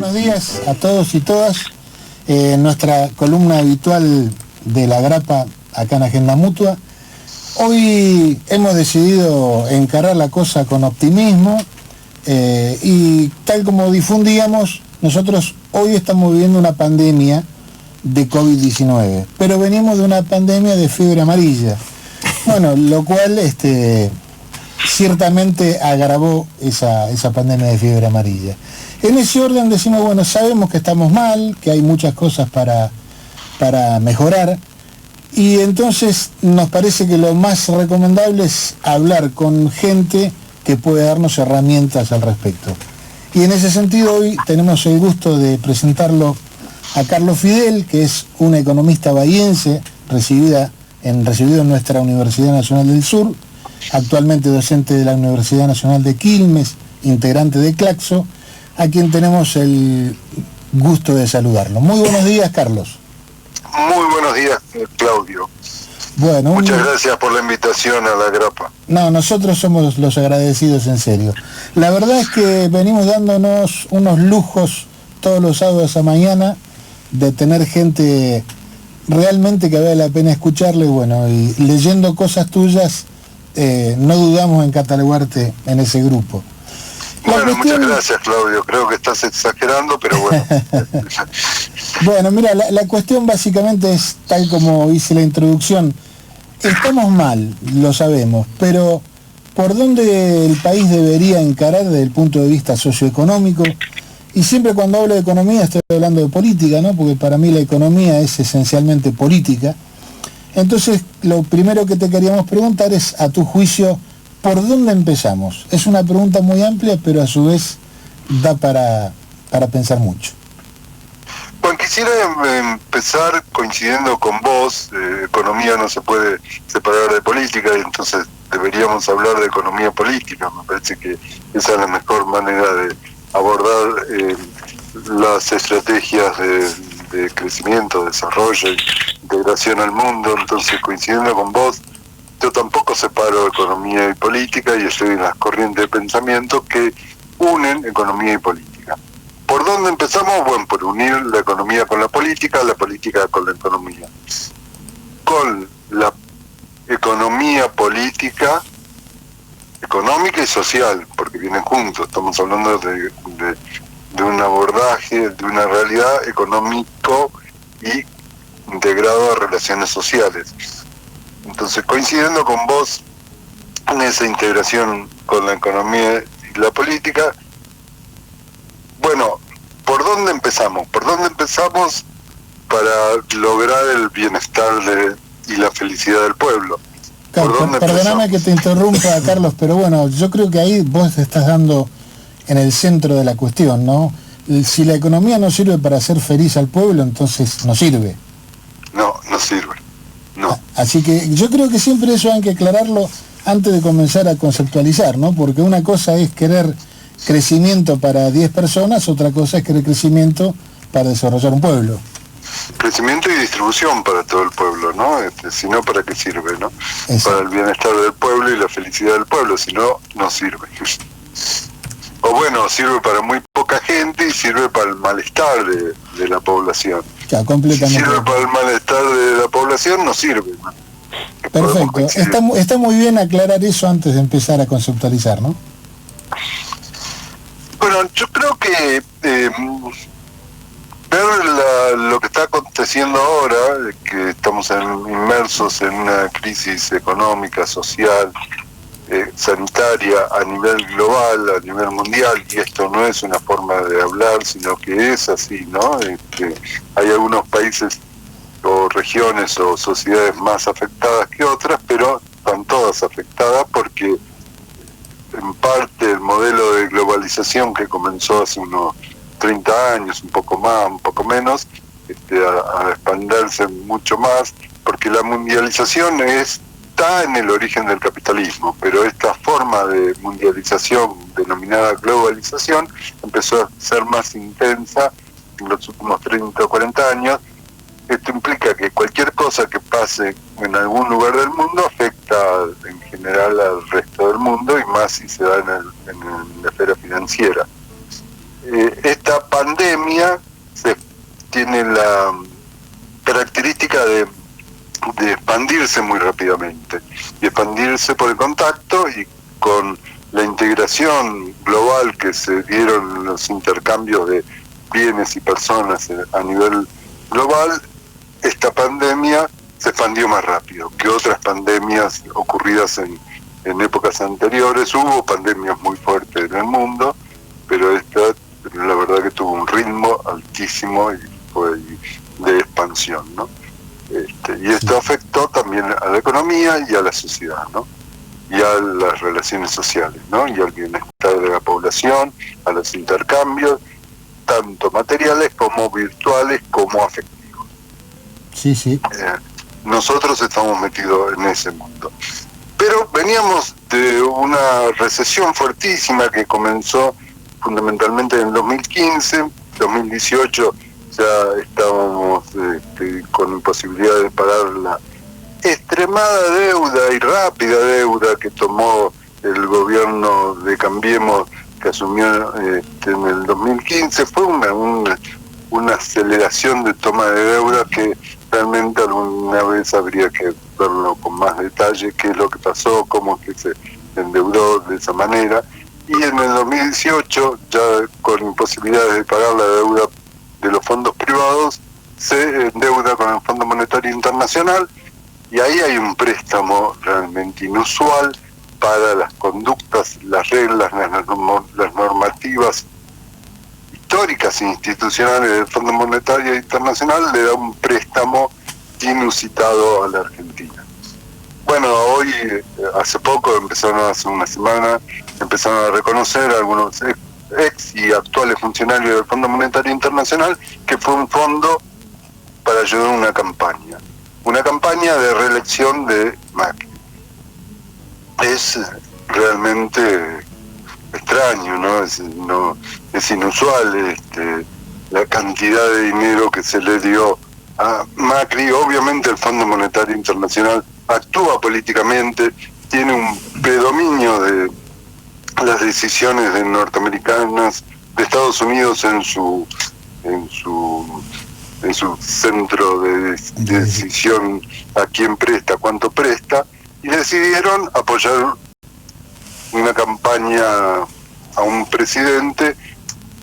buenos días a todos y todas. Nuestra columna habitual de la grapa acá en Agenda Mutua. Hoy hemos decidido encarar la cosa con optimismo y tal como difundíamos, nosotros hoy estamos viviendo una pandemia de COVID-19, pero venimos de una pandemia de fiebre amarilla. Bueno, lo cual ciertamente agravó esa pandemia de fiebre amarilla. En ese orden decimos, bueno, sabemos que estamos mal, que hay muchas cosas para mejorar, y entonces nos parece que lo más recomendable es hablar con gente que puede darnos herramientas al respecto. Y en ese sentido hoy tenemos el gusto de presentarlo a Carlos Fidel, que es una economista bahiense, recibido en nuestra Universidad Nacional del Sur, actualmente docente de la Universidad Nacional de Quilmes, integrante de Claxo, a quien tenemos el gusto de saludarlo. Muy buenos días, Carlos. Muy buenos días, Claudio. Bueno, muchas gracias por la invitación a la grapa. No, nosotros somos los agradecidos, en serio. La verdad es que venimos dándonos unos lujos todos los sábados a mañana de tener gente realmente que vale la pena escucharle, bueno, y leyendo cosas tuyas, no dudamos en catalogarte en ese grupo. Muchas gracias, Claudio. Creo que estás exagerando, pero bueno. Bueno, mira, la cuestión básicamente es, tal como hice la introducción, estamos mal, lo sabemos, pero ¿por dónde el país debería encarar desde el punto de vista socioeconómico? Y siempre cuando hablo de economía estoy hablando de política, ¿no? Porque para mí la economía es esencialmente política. Entonces, lo primero que te queríamos preguntar es, a tu juicio, ¿por dónde empezamos? Es una pregunta muy amplia, pero a su vez da para pensar mucho. Bueno, quisiera empezar coincidiendo con vos. Economía no se puede separar de política, y entonces deberíamos hablar de economía política. Me parece que esa es la mejor manera de abordar las estrategias de crecimiento, desarrollo e integración al mundo. Entonces, coincidiendo con vos, yo tampoco separo economía y política, y estoy en las corrientes de pensamiento que unen economía y política. ¿Por dónde empezamos? Bueno, por unir la economía con la política con la economía. Con la economía política, económica y social, porque vienen juntos. Estamos hablando de un abordaje, de una realidad económico y integrado a relaciones sociales. Entonces, coincidiendo con vos en esa integración con la economía y la política, bueno, ¿por dónde empezamos? ¿Por dónde empezamos para lograr el bienestar y la felicidad del pueblo? Perdóname que te interrumpa, Carlos, pero bueno, yo creo que ahí vos te estás dando en el centro de la cuestión, ¿no? Si la economía no sirve para hacer feliz al pueblo, entonces no sirve. No sirve. No. Así que yo creo que siempre eso hay que aclararlo antes de comenzar a conceptualizar, ¿no? Porque una cosa es querer crecimiento para 10 personas, otra cosa es querer crecimiento para desarrollar un pueblo. Crecimiento y distribución para todo el pueblo, ¿no? Si no, ¿para qué sirve, no? Exacto. Para el bienestar del pueblo y la felicidad del pueblo, si no, no sirve. O bueno, sirve para muy poca gente y sirve para el malestar de la población. Ya, completamente. Si sirve para el malestar de la población, no sirve, ¿no? Perfecto. Está muy bien aclarar eso antes de empezar a conceptualizar, ¿no? Bueno, yo creo que ver lo que está aconteciendo ahora, que estamos inmersos en una crisis económica, social, sanitaria a nivel global, a nivel mundial, y esto no es una forma de hablar, sino que es así, ¿no? Hay algunos países o regiones o sociedades más afectadas que otras, pero están todas afectadas porque en parte el modelo de globalización que comenzó hace unos 30 años, un poco más, un poco menos, a expandirse mucho más, porque la mundialización está en el origen del capitalismo, pero esta forma de mundialización denominada globalización empezó a ser más intensa en los últimos 30 o 40 años. Esto implica que cualquier cosa que pase en algún lugar del mundo afecta en general al resto del mundo, y más si se da en la esfera financiera. esta pandemia tiene la característica de expandirse muy rápidamente, y expandirse por el contacto y con la integración global que se dieron en los intercambios de bienes y personas a nivel global. Esta pandemia se expandió más rápido que otras pandemias ocurridas en épocas anteriores. Hubo pandemias muy fuertes en el mundo, pero esta, la verdad que tuvo un ritmo altísimo y fue de expansión, ¿no? Y esto afectó también a la economía y a la sociedad, ¿no? Y a las relaciones sociales, ¿no? Y al bienestar de la población, a los intercambios, tanto materiales como virtuales como afectivos. Sí, sí. Nosotros estamos metidos en ese mundo. Pero veníamos de una recesión fuertísima que comenzó fundamentalmente en 2015, 2018 ya estábamos con imposibilidad de pagar la extremada deuda y rápida deuda que tomó el gobierno de Cambiemos, que asumió en el 2015. Fue una aceleración de toma de deuda que realmente alguna vez habría que verlo con más detalle, qué es lo que pasó, cómo que se endeudó de esa manera. Y en el 2018, ya con imposibilidades de pagar la deuda de los fondos privados, se endeuda con el Fondo Monetario Internacional, y ahí hay un préstamo realmente inusual para las conductas, las reglas, las normativas históricas e institucionales del Fondo Monetario Internacional. Le da un préstamo inusitado a la Argentina. Bueno, hoy, hace poco, hace una semana, empezaron a reconocer algunos ex y actuales funcionarios del Fondo Monetario Internacional que fue un fondo para ayudar a una campaña de reelección de Macri. Es realmente extraño, ¿no? Es inusual la cantidad de dinero que se le dio a Macri. Obviamente el Fondo Monetario Internacional actúa políticamente, tiene un predominio de las decisiones de norteamericanas, de Estados Unidos en su centro de decisión a quién presta, cuánto presta, y decidieron apoyar una campaña a un presidente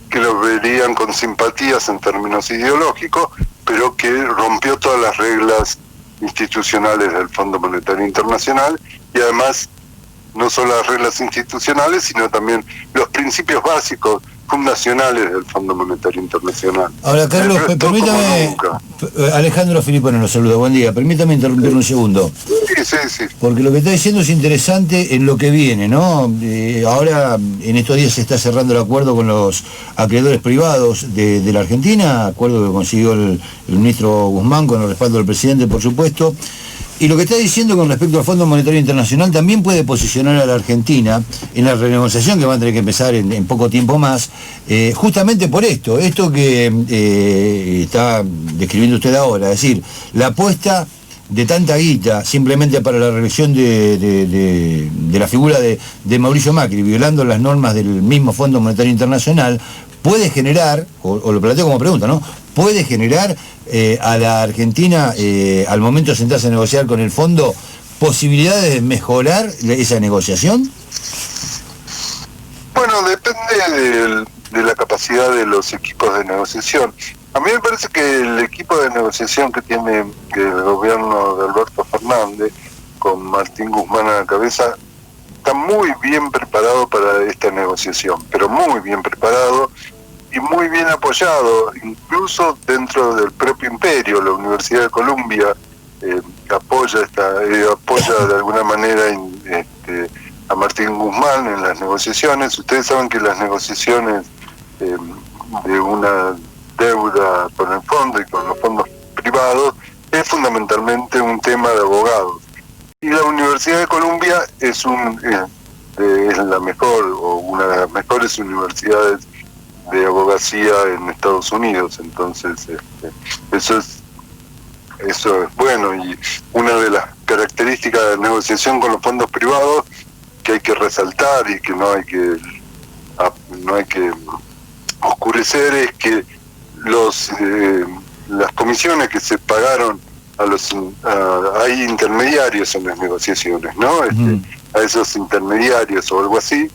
que lo verían con simpatías en términos ideológicos, pero que rompió todas las reglas institucionales del Fondo Monetario Internacional, y además no solo las reglas institucionales, sino también los principios básicos fundacionales del Fondo Monetario Internacional. Ahora, Carlos, permítame, Alejandro Filipone nos saluda, buen día, permítame interrumpir un segundo. Sí. Porque lo que está diciendo es interesante en lo que viene, ¿no? Ahora, en estos días se está cerrando el acuerdo con los acreedores privados de la Argentina, acuerdo que consiguió el ministro Guzmán con el respaldo del presidente, por supuesto. Y lo que está diciendo con respecto al Fondo Monetario Internacional también puede posicionar a la Argentina en la renegociación que va a tener que empezar en poco tiempo más, justamente por esto que está describiendo usted ahora, es decir, la apuesta de tanta guita simplemente para la reelección de la figura de Mauricio Macri, violando las normas del mismo Fondo Monetario Internacional, puede generar, o lo planteo como pregunta, ¿no? Puede generar a la Argentina, al momento de sentarse a negociar con el fondo, posibilidades de mejorar esa negociación. Bueno, depende de la capacidad de los equipos de negociación. A mí me parece que el equipo de negociación que tiene el gobierno de Alberto Fernández, con Martín Guzmán a la cabeza, está muy bien preparado para esta negociación, pero muy bien preparado y muy bien apoyado, incluso dentro del propio imperio. La Universidad de Columbia apoya de alguna manera a Martín Guzmán en las negociaciones. Ustedes saben que las negociaciones de una deuda con el fondo y con los fondos privados es fundamentalmente un tema de abogados. Y la Universidad de Columbia es la mejor o una de las mejores universidades de abogacía en Estados Unidos. Entonces eso es bueno, y una de las características de negociación con los fondos privados que hay que resaltar y que no hay que oscurecer es que las comisiones que se pagaron hay intermediarios en las negociaciones, ¿no? A esos intermediarios o algo así,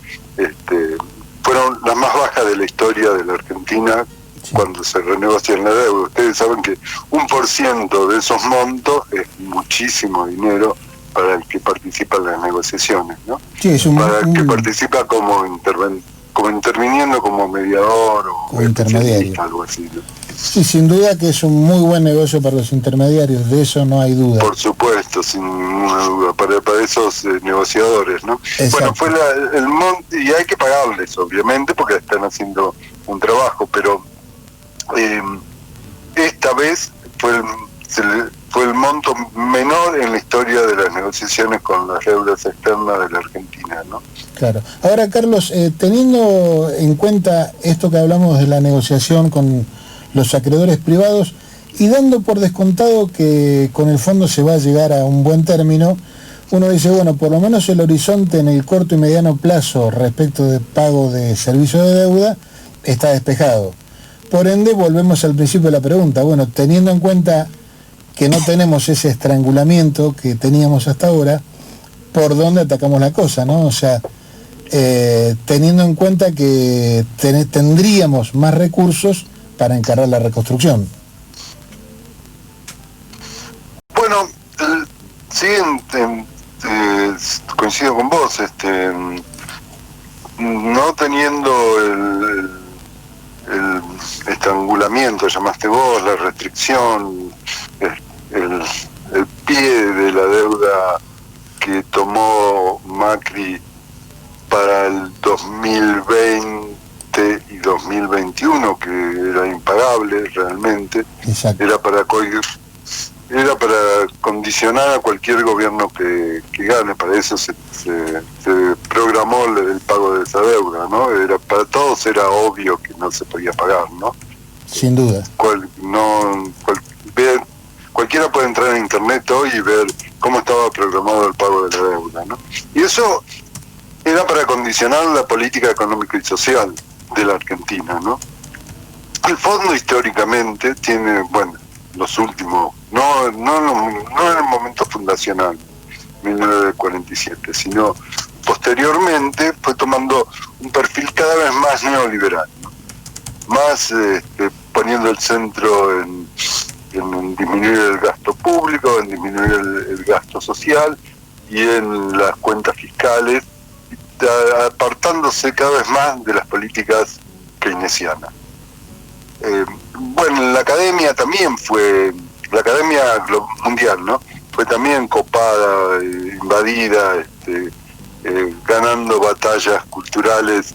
fueron las más bajas de la historia de la Argentina. Sí. Cuando se renegocia la deuda. Ustedes saben que 1% de esos montos es muchísimo dinero para el que participa en las negociaciones, ¿no? Sí, para el que participa como interviniendo como mediador o como intermediario, algo así, ¿no? Sí, sin duda que es un muy buen negocio para los intermediarios, de eso no hay duda. Por supuesto, sin ninguna duda, para esos negociadores, ¿no? Exacto. Bueno, fue el monto, y hay que pagarles, obviamente, porque están haciendo un trabajo, pero esta vez fue el monto menor en la historia de las negociaciones con las deudas externas de la Argentina, ¿no? Claro. Ahora, Carlos, teniendo en cuenta esto que hablamos de la negociación con los acreedores privados y dando por descontado que con el fondo se va a llegar a un buen término, uno dice, bueno, por lo menos el horizonte en el corto y mediano plazo respecto de pago de servicio de deuda está despejado. Por ende, volvemos al principio de la pregunta. Bueno, teniendo en cuenta que no tenemos ese estrangulamiento que teníamos hasta ahora, ¿por dónde atacamos la cosa, no? O sea, teniendo en cuenta que tendríamos más recursos para encarar la reconstrucción. Bueno, sí, coincido con vos, no teniendo el estrangulamiento, llamaste vos, la restricción, el pie de la deuda que tomó Macri para el 2020 y 2021, que era impagable realmente. Exacto. Era para condicionar a cualquier gobierno que gane. Para eso se programó el pago de esa deuda, ¿no? Para todos era obvio que no se podía pagar, ¿no? Sin duda. Cualquiera puede entrar en internet hoy y ver cómo estaba programado el pago de la deuda, ¿no? Y eso era para condicionar la política económica y social de la Argentina, ¿no? El fondo históricamente tiene, bueno, los últimos, no en el momento fundacional, 1947, sino posteriormente fue tomando un perfil cada vez más neoliberal, ¿no? Más poniendo el centro en disminuir el gasto público, en disminuir el gasto social y en las cuentas fiscales, apartándose cada vez más de las políticas keynesianas. Bueno, la academia también fue, la academia mundial, ¿no? Fue también copada, invadida, ganando batallas culturales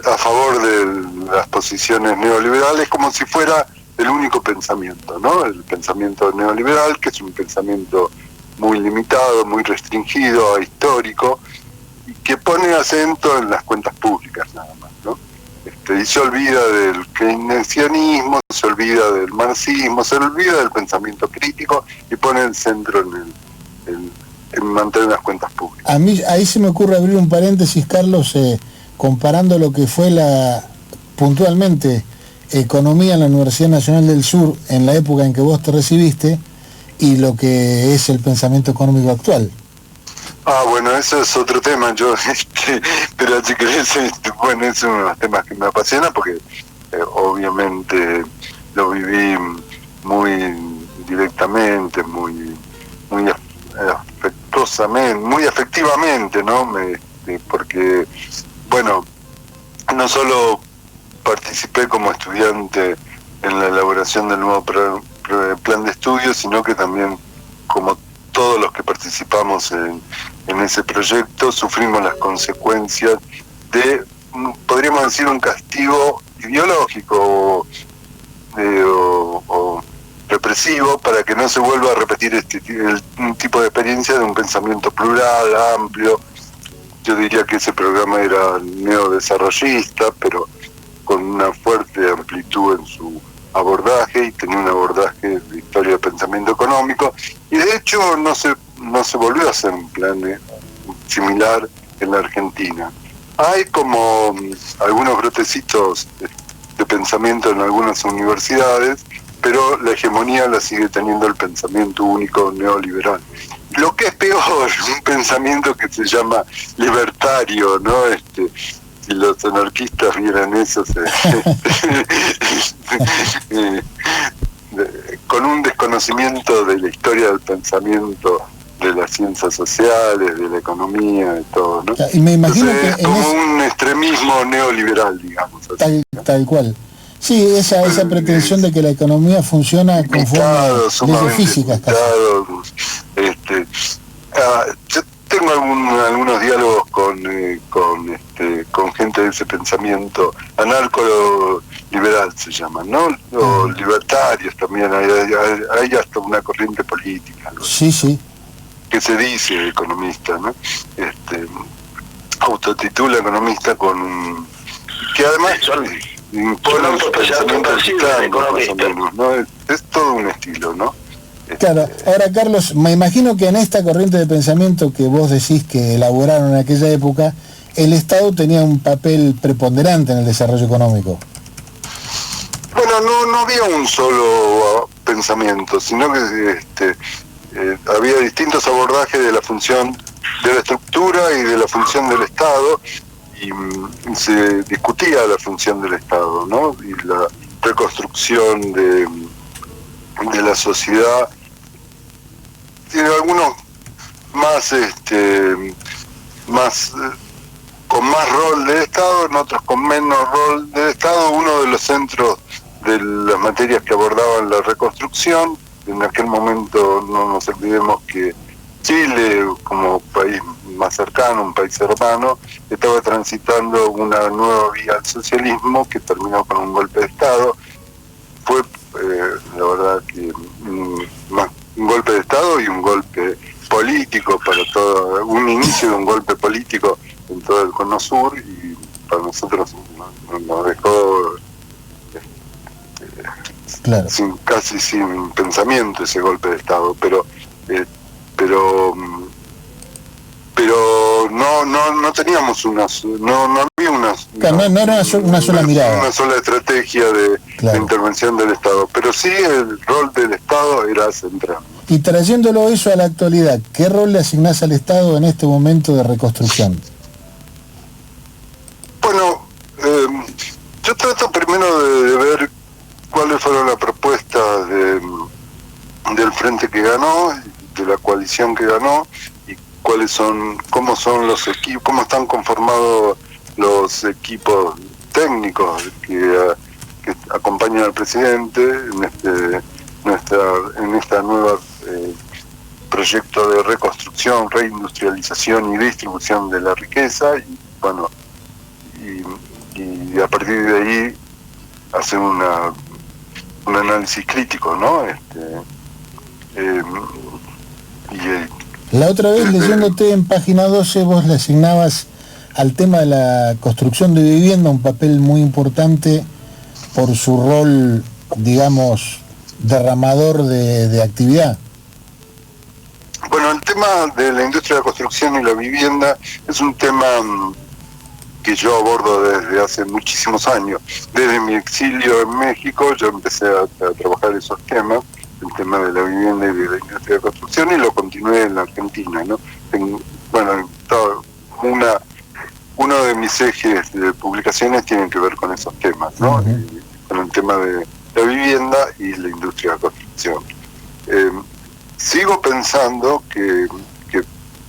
a favor de las posiciones neoliberales, como si fuera el único pensamiento, ¿no? El pensamiento neoliberal, que es un pensamiento muy limitado, muy restringido, ahistórico, y que pone acento en las cuentas públicas nada más, ¿no? Y se olvida del keynesianismo, se olvida del marxismo, se olvida del pensamiento crítico y pone el centro en mantener las cuentas públicas. A mí ahí se me ocurre abrir un paréntesis, Carlos, comparando lo que fue puntualmente economía en la Universidad Nacional del Sur en la época en que vos te recibiste y lo que es el pensamiento económico actual. Bueno, eso es otro tema. Yo, pero si querés, bueno, es uno de los temas que me apasiona porque obviamente lo viví muy directamente, muy afectuosamente, muy afectivamente, ¿no? Porque, bueno, no solo participé como estudiante en la elaboración del nuevo plan de estudios, sino que también, como todos los que participamos en ese proyecto, sufrimos las consecuencias de, podríamos decir, un castigo ideológico o represivo para que no se vuelva a repetir un tipo de experiencia de un pensamiento plural, amplio. Yo diría que ese programa era neodesarrollista, pero con una fuerte amplitud en su abordaje, y tenía un abordaje de historia del pensamiento económico, y de hecho no se volvió a hacer un plan similar en la Argentina. Hay como algunos brotecitos de pensamiento en algunas universidades, pero la hegemonía la sigue teniendo el pensamiento único neoliberal. Lo que es peor, un pensamiento que se llama libertario, ¿no? Si los anarquistas vieran eso, con un desconocimiento de la historia del pensamiento, de las ciencias sociales, de la economía, de todo, ¿no? Y me imagino entonces, que es como un extremismo neoliberal, digamos. Tal cual. Sí, esa pretensión de que la economía funciona conforme a leyes físicas. Yo tengo algunos diálogos con gente de ese pensamiento anarco-liberal, se llaman, ¿no? O libertarios también, hay hasta una corriente política, ¿no? Sí. Que se dice economista, ¿no? Autotitula economista que además impone un pensamiento británico, más o menos, ¿no? Es todo un estilo, ¿no? Claro, ahora Carlos, me imagino que en esta corriente de pensamiento que vos decís que elaboraron en aquella época, el Estado tenía un papel preponderante en el desarrollo económico. Bueno, no había un solo pensamiento, sino que había distintos abordajes de la función de la estructura y de la función del Estado, y se discutía la función del Estado, ¿no? Y la reconstrucción de la sociedad. Tiene algunos con más rol del Estado, en otros con menos rol del Estado. Uno de los centros de las materias que abordaban la reconstrucción, en aquel momento no nos olvidemos que Chile, como país más cercano, un país hermano, estaba transitando una nueva vía al socialismo que terminó con un golpe de Estado. Fue la verdad que más un golpe de Estado y un golpe político para todo, un inicio de un golpe político en todo el Cono Sur, y para nosotros nos dejó claro, casi sin pensamiento ese golpe de Estado, pero no teníamos no había no era una sola mirada, una sola estrategia de intervención del Estado, pero sí el rol del Estado era central. Y trayéndolo eso a la actualidad, ¿qué rol le asignás al Estado en este momento de reconstrucción? Bueno, yo trato primero de ver cuáles fueron las propuestas del frente que ganó, de la coalición que ganó, y cómo son los equipos, cómo están conformados los equipos técnicos que acompañan al presidente en esta nueva proyecto de reconstrucción, reindustrialización y distribución de la riqueza, y bueno, y a partir de ahí hacer un análisis crítico, ¿no? La otra vez, leyéndote en página 12, vos le asignabas al tema de la construcción de vivienda un papel muy importante por su rol, digamos, derramador de actividad. Bueno, el tema de la industria de la construcción y la vivienda es un tema que yo abordo desde hace muchísimos años. Desde mi exilio en México yo empecé a trabajar esos temas, el tema de la vivienda y de la industria de construcción, y lo continué en la Argentina, ¿no? Uno de mis ejes de publicaciones tiene que ver con esos temas, ¿no? Y con el tema de la vivienda y la industria de construcción. Sigo pensando que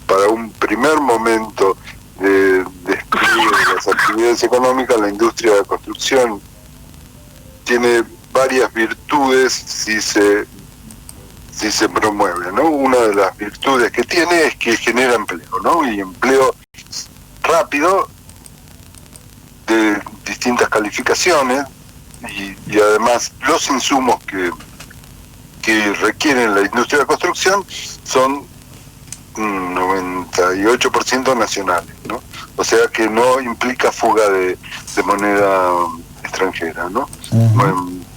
para un primer momento de despliegue de las actividades económicas, la industria de construcción tiene varias virtudes si se promueve, ¿no? Una de las virtudes que tiene es que genera empleo, ¿no? Y empleo rápido, de distintas calificaciones, y además los insumos que requieren la industria de construcción son 98% nacionales, ¿no? O sea que no implica fuga de moneda extranjera, ¿no?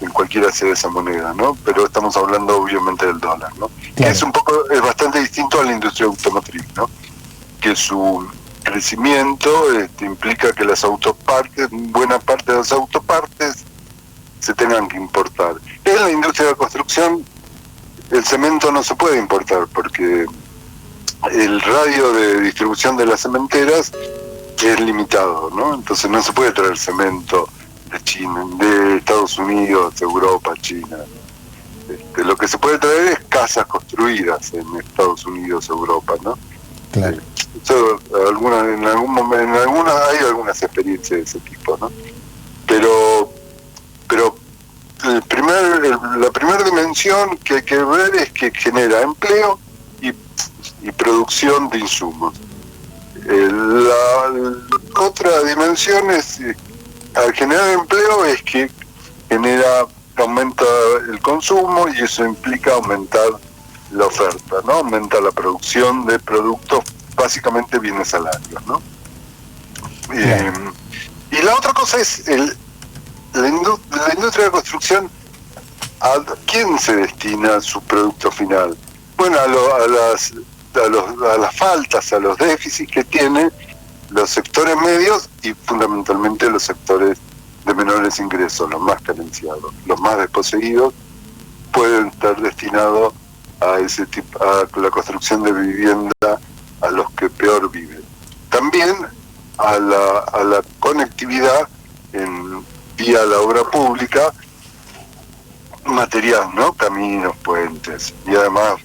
En cualquiera sea esa moneda, ¿no? Pero estamos hablando obviamente del dólar, ¿no? Claro. Que es bastante distinto a la industria automotriz, ¿no? Que crecimiento implica que las autopartes, buena parte de las autopartes, se tengan que importar. En la industria de la construcción, el cemento no se puede importar porque el radio de distribución de las cementeras es limitado, ¿no? Entonces no se puede traer cemento de China, de Estados Unidos, Europa, China. Lo que se puede traer es casas construidas en Estados Unidos, Europa, ¿no? Claro. En algunas hay algunas experiencias de ese tipo, ¿no? Pero la primera dimensión que hay que ver es que genera empleo y producción de insumos. La otra dimensión es, al generar empleo, es que aumenta el consumo y eso implica aumentar la oferta, ¿no? Aumenta la producción de productos, básicamente bienes salarios, ¿no? Y la otra cosa es la industria de construcción. ¿A quién se destina su producto final? Bueno, a las faltas, a los déficits que tienen los sectores medios y fundamentalmente los sectores de menores ingresos, los más carenciados, los más desposeídos, pueden estar destinados a ese tipo, a la construcción de vivienda a los que peor viven. También a la conectividad vía la obra pública, material, ¿no? Caminos, puentes, y además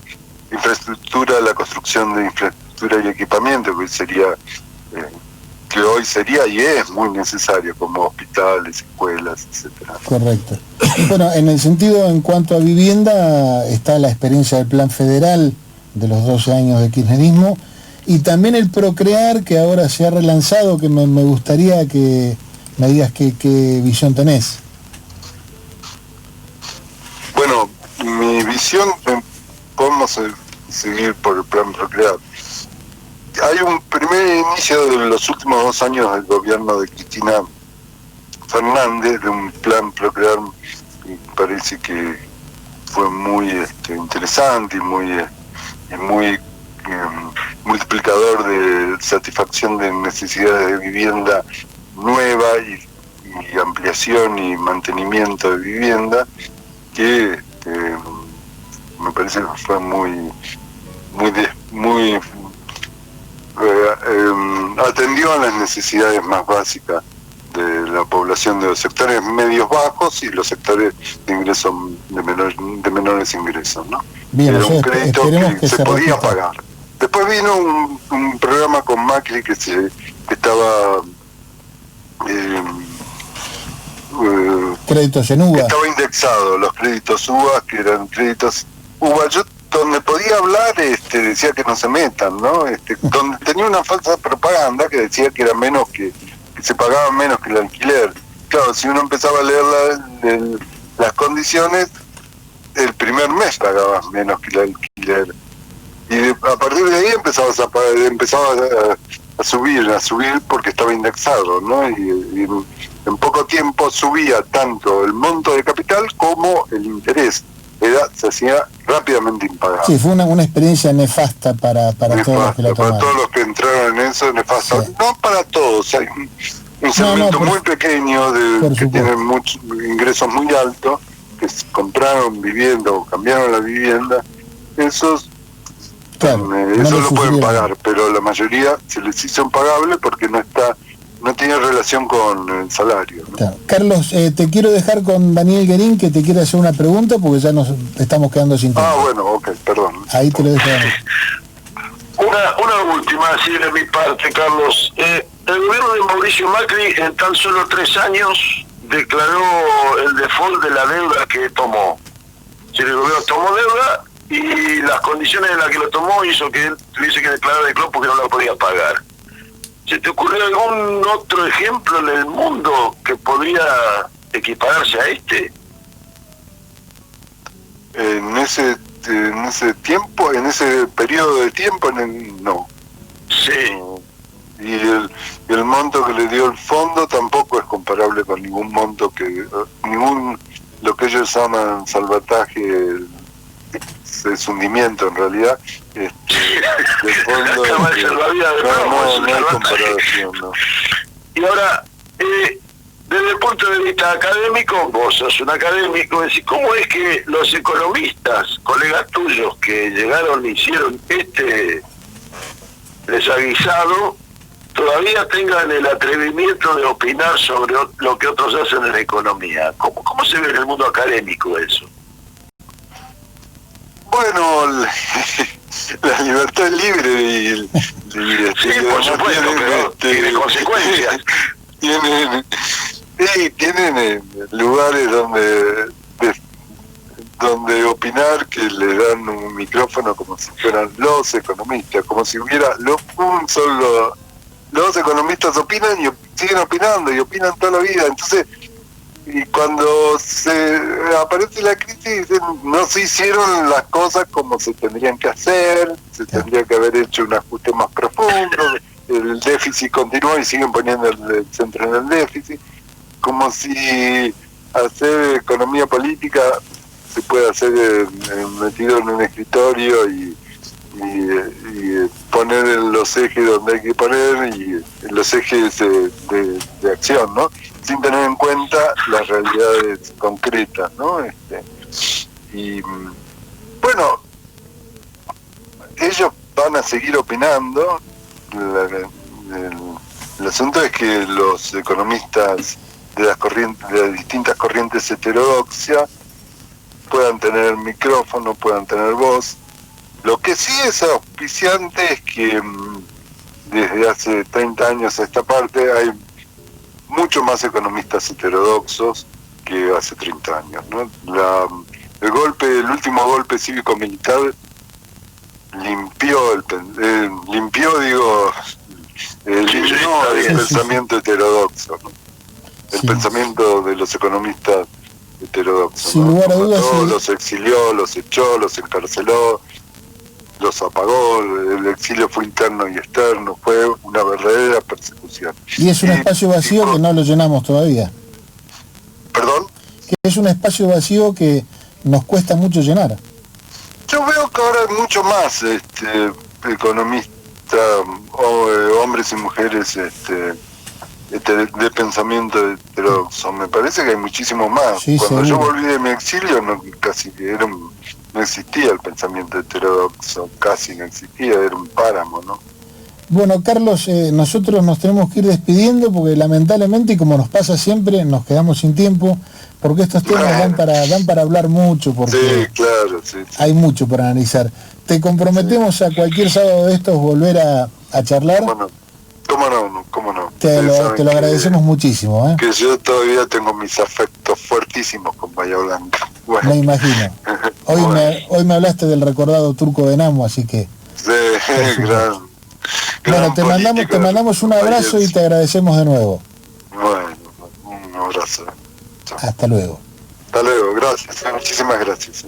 infraestructura, la construcción de infraestructura y equipamiento, que hoy sería y es muy necesario, como hospitales, escuelas, etcétera. Correcto. Bueno, en el sentido, en cuanto a vivienda, está la experiencia del Plan Federal de los 12 años de kirchnerismo, y también el Procrear, que ahora se ha relanzado, que me gustaría que me digas qué visión tenés. Bueno, mi visión, podemos seguir por el Plan Procrear. Hay un primer inicio de los últimos 2 años del gobierno de Cristina Fernández, de un Plan Procrear, me parece que fue muy interesante y muy multiplicador de satisfacción de necesidades de vivienda nueva y ampliación y mantenimiento de vivienda, que me parece que fue muy atendió a las necesidades más básicas de la población de los sectores medios bajos y los sectores de ingresos de menores ingresos, ¿no? Bien, era un crédito que se podía pagar. Después vino un programa con Macri que estaba créditos en UBA. Estaba indexado, los créditos UBA, que eran créditos UBA. Yo, donde podía hablar, decía que no se metan, ¿no? Donde tenía una falsa propaganda que decía que era menos que se pagaba menos que el alquiler. Claro, si uno empezaba a leer las condiciones, el primer mes pagabas menos que el alquiler. Y a partir de ahí empezaba a subir porque estaba indexado, ¿no? Y en poco tiempo subía tanto el monto de capital como el interés. Se hacía rápidamente impagable. Sí, fue una experiencia nefasta para todos los que la tomaron. Para todos los que entraron en eso, nefasta. Sí. No para todos, hay un segmento muy pequeño que tiene muchos ingresos muy altos, que compraron vivienda o cambiaron la vivienda. Esos eso lo pueden pagar, pero la mayoría se les hizo impagable porque no tiene relación con el salario, ¿no? Claro. Carlos, te quiero dejar con Daniel Guerín, que te quiere hacer una pregunta porque ya nos estamos quedando sin tiempo. Bueno, ok, perdón. Ahí te lo dejo. Una última, así de mi parte, Carlos. El gobierno de Mauricio Macri en tan solo 3 años declaró el default de la deuda que tomó. Si el gobierno tomó deuda y las condiciones en las que lo tomó hizo que él tuviese que declarar de club porque no lo podía pagar. ¿Se te ocurre algún otro ejemplo en el mundo que podría equipararse a este? En ese tiempo, en ese periodo de tiempo, no. Sí. Y el monto que le dio el fondo tampoco es comparable con ningún monto lo que ellos llaman salvataje es hundimiento en realidad. De fondo, no hay comparación, ¿no? Y ahora, desde el punto de vista académico, vos sos un académico, decís, ¿cómo es que los economistas, colegas tuyos que llegaron y hicieron este desaguisado, todavía tengan el atrevimiento de opinar sobre lo que otros hacen en la economía? ¿Cómo se ve en el mundo académico eso? Bueno, la libertad es libre y sí, por supuesto, que tiene consecuencias. Tienen lugares donde opinar, que le dan un micrófono como si fueran los economistas, como si hubiera los economistas opinan y siguen opinando y opinan toda la vida. Entonces, y cuando aparece la crisis, dicen, no se hicieron las cosas como se tendrían que hacer, se tendría que haber hecho un ajuste más profundo, el déficit continúa y siguen poniendo el centro en el déficit, como si hacer economía política se puede hacer metido en un escritorio y poner los ejes donde hay que poner y los ejes de acción, ¿no? Sin tener en cuenta las realidades concretas, ¿no? Y bueno, ellos van a seguir opinando. El asunto es que los economistas de las distintas corrientes heterodoxas puedan tener micrófono, puedan tener voz. Lo que sí es auspiciante es que desde hace 30 años a esta parte hay mucho más economistas heterodoxos que hace 30 años, ¿no? El último golpe cívico-militar eliminó el pensamiento heterodoxo, ¿no? El pensamiento de los economistas heterodoxos. Sin lugar a dudas, los exilió, los echó, los encarceló, los apagó. El exilio fue interno y externo, fue una verdadera persecución. Y es un espacio vacío que no lo llenamos todavía. ¿Perdón? Que es un espacio vacío que nos cuesta mucho llenar. Yo veo que ahora hay mucho más economistas, hombres y mujeres de pensamiento heterodoxo. Me parece que hay muchísimo más. Sí, cuando seguro. yo volví de mi exilio no existía el pensamiento heterodoxo, casi no existía, era un páramo, ¿no? Bueno, Carlos, nosotros nos tenemos que ir despidiendo porque lamentablemente, y como nos pasa siempre, nos quedamos sin tiempo, porque estos temas dan para hablar mucho, porque sí, claro, sí. Hay mucho para analizar. Te comprometemos a cualquier sábado de estos volver a charlar. ¿Cómo no? Te lo agradecemos muchísimo, ¿eh? Que yo todavía tengo mis afectos fuertísimos con Bahía Blanca. Bueno. Me imagino. Hoy me hablaste del recordado Turco de Namo, así que... Sí, gran bueno, te mandamos un abrazo y te agradecemos de nuevo. Bueno, un abrazo. Chao. Hasta luego. Hasta luego, gracias. Muchísimas gracias.